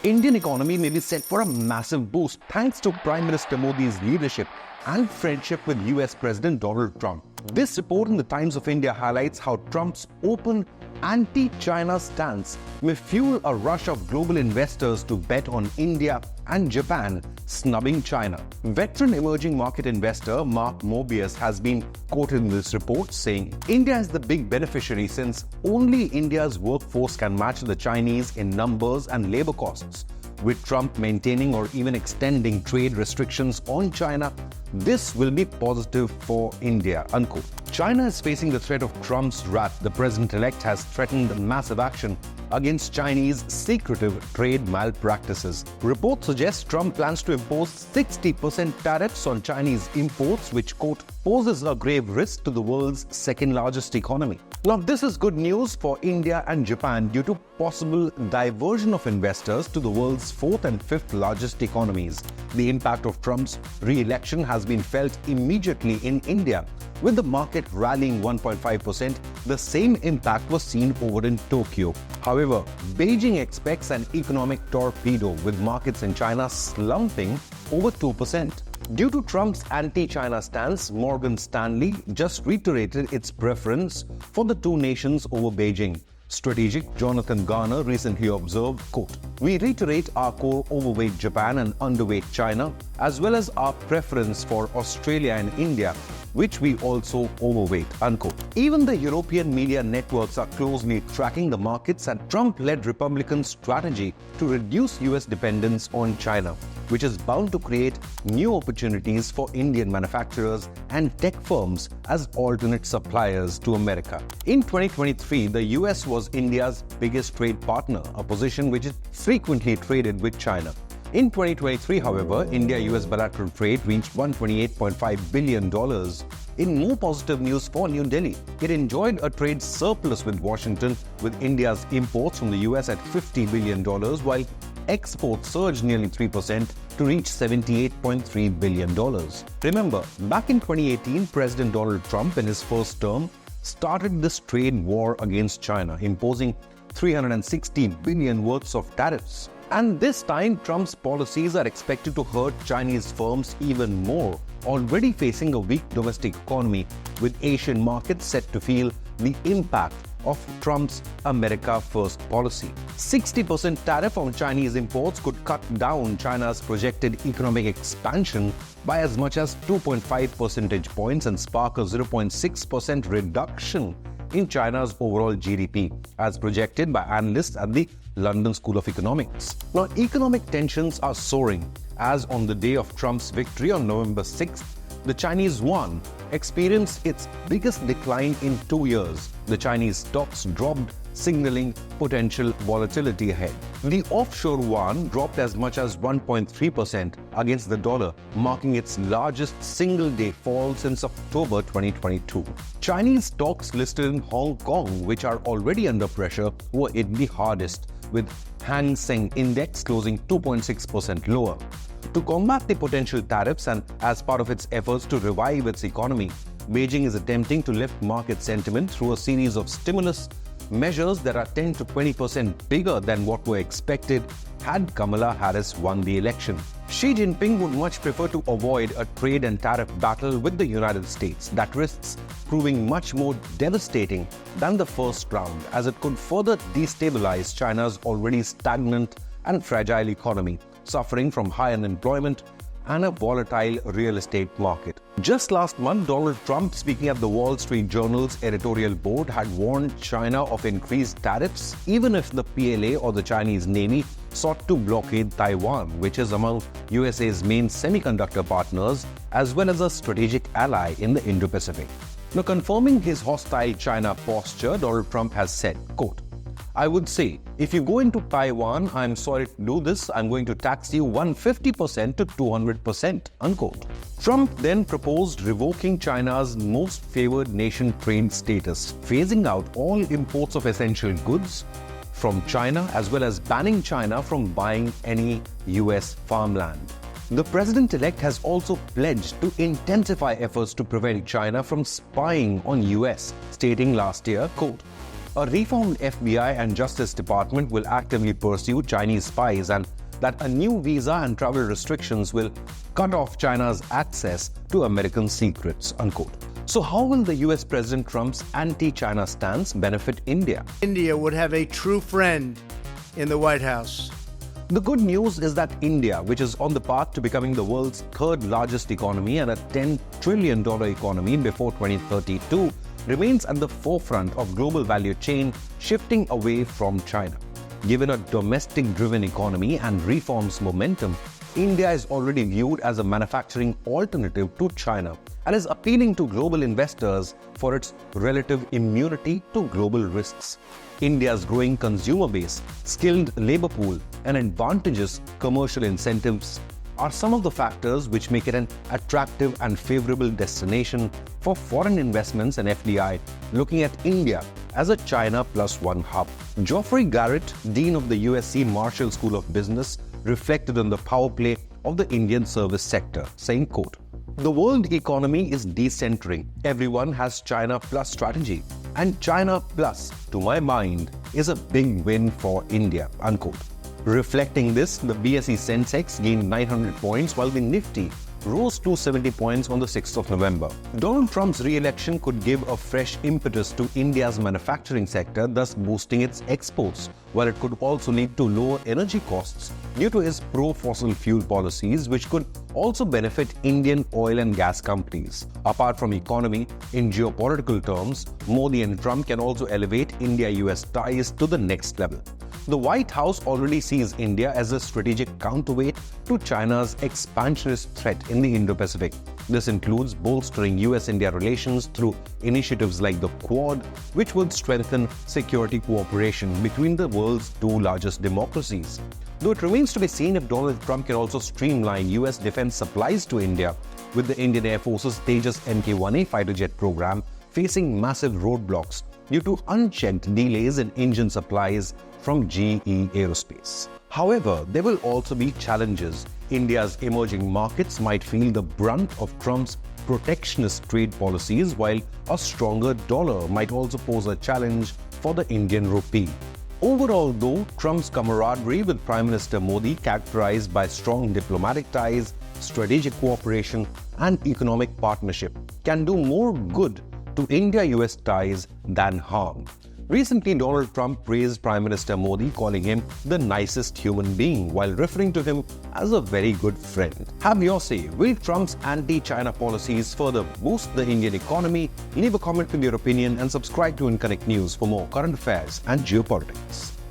Indian economy may be set for a massive boost thanks to Prime Minister Modi's leadership and friendship with US President Donald Trump. This report in the Times of India highlights how Trump's open anti-China stance may fuel a rush of global investors to bet on India and Japan, snubbing China. Veteran emerging market investor Mark Mobius has been quoted in this report saying, India is the big beneficiary since only India's workforce can match the Chinese in numbers and labor costs. With Trump maintaining or even extending trade restrictions on China, this will be positive for India, unquote. China is facing the threat of Trump's wrath. The president-elect has threatened massive action against Chinese secretive trade malpractices. Reports suggest Trump plans to impose 60% tariffs on Chinese imports, which, quote, poses a grave risk to the world's second largest economy. Now, this is good news for India and Japan due to possible diversion of investors to the world's fourth and fifth largest economies. The impact of Trump's re-election has been felt immediately in India. With the market rallying 1.5%, the same impact was seen over in Tokyo. However, Beijing expects an economic torpedo, with markets in China slumping over 2%. Due to Trump's anti-China stance, Morgan Stanley just reiterated its preference for the two nations over Beijing. Strategic Jonathan Garner recently observed, quote, "We reiterate our core overweight Japan and underweight China, as well as our preference for Australia and India, which we also overweight," unquote. Even the European media networks are closely tracking the markets and Trump-led Republican strategy to reduce US dependence on China, which is bound to create new opportunities for Indian manufacturers and tech firms as alternate suppliers to America. In 2023, the US was India's biggest trade partner, a position which it frequently traded with China. In 2023, however, India-US bilateral trade reached $128.5 billion. In more positive news for New Delhi, it enjoyed a trade surplus with Washington, with India's imports from the US at $50 billion, while exports surged nearly 3% to reach $78.3 billion. Remember, back in 2018, President Donald Trump, in his first term, started this trade war against China, imposing $360 billion worth of tariffs. And this time, Trump's policies are expected to hurt Chinese firms even more, already facing a weak domestic economy, with Asian markets set to feel the impact of Trump's America First policy. 60% tariff on Chinese imports could cut down China's projected economic expansion by as much as 2.5 percentage points and spark a 0.6% reduction in China's overall GDP, as projected by analysts at the London School of Economics. Now, economic tensions are soaring, as on the day of Trump's victory on November 6th, the Chinese yuan experienced its biggest decline in 2 years. The Chinese stocks dropped, signaling potential volatility ahead. The offshore yuan dropped as much as 1.3% against the dollar, marking its largest single-day fall since October 2022. Chinese stocks listed in Hong Kong, which are already under pressure, were hit the hardest, with Hang Seng Index closing 2.6% lower. To combat the potential tariffs and as part of its efforts to revive its economy, Beijing is attempting to lift market sentiment through a series of stimulus measures that are 10 to 20% bigger than what were expected had Kamala Harris won the election. Xi Jinping would much prefer to avoid a trade and tariff battle with the United States that risks proving much more devastating than the first round, as it could further destabilize China's already stagnant and fragile economy, suffering from high unemployment and a volatile real estate market. Just last month, Donald Trump, speaking at the Wall Street Journal's editorial board, had warned China of increased tariffs even if the PLA or the Chinese Navy sought to blockade Taiwan, which is among USA's main semiconductor partners as well as a strategic ally in the Indo-Pacific. Now, confirming his hostile China posture, Donald Trump has said, quote, "I would say, if you go into Taiwan, I'm sorry to do this, I'm going to tax you 150% to 200%, unquote. Trump then proposed revoking China's most favored nation trade status, phasing out all imports of essential goods from China, as well as banning China from buying any US farmland. The president-elect has also pledged to intensify efforts to prevent China from spying on US, stating last year, quote, A reformed FBI and Justice Department will actively pursue Chinese spies, and that a new visa and travel restrictions will cut off China's access to American secrets, unquote. So how will the US President Trump's anti-China stance benefit India? India would have a true friend in the White House. The good news is that India, which is on the path to becoming the world's third largest economy and a $10 trillion economy before 2032, remains at the forefront of global value chain, shifting away from China. Given a domestic-driven economy and reforms momentum, India is already viewed as a manufacturing alternative to China and is appealing to global investors for its relative immunity to global risks. India's growing consumer base, skilled labor pool, and advantageous commercial incentives are some of the factors which make it an attractive and favorable destination for foreign investments and FDI looking at India as a China plus one hub. Geoffrey Garrett, Dean of the USC Marshall School of Business, reflected on the power play of the Indian service sector, saying, quote, "The world economy is decentering. Everyone has China plus strategy. And China plus, to my mind, is a big win for India," unquote. Reflecting this, the BSE Sensex gained 900 points while the Nifty rose 270 points on the 6th of November. Donald Trump's re-election could give a fresh impetus to India's manufacturing sector, thus boosting its exports, while it could also lead to lower energy costs due to his pro-fossil fuel policies, which could also benefit Indian oil and gas companies. Apart from economy, in geopolitical terms, Modi and Trump can also elevate India-US ties to the next level. The White House already sees India as a strategic counterweight to China's expansionist threat in the Indo-Pacific. This includes bolstering US-India relations through initiatives like the Quad, which would strengthen security cooperation between the world's two largest democracies. Though it remains to be seen if Donald Trump can also streamline US defense supplies to India, with the Indian Air Force's Tejas Mk-1A fighter jet program facing massive roadblocks due to unchecked delays in engine supplies from GE Aerospace. However, there will also be challenges. India's emerging markets might feel the brunt of Trump's protectionist trade policies, while a stronger dollar might also pose a challenge for the Indian rupee. Overall, though, Trump's camaraderie with Prime Minister Modi, characterized by strong diplomatic ties, strategic cooperation, and economic partnership, can do more good to India-US ties than harm. Recently, Donald Trump praised Prime Minister Modi, calling him the nicest human being, while referring to him as a very good friend. Have your say. Will Trump's anti-China policies further boost the Indian economy? Leave a comment with your opinion and subscribe to Inconnect News for more current affairs and geopolitics.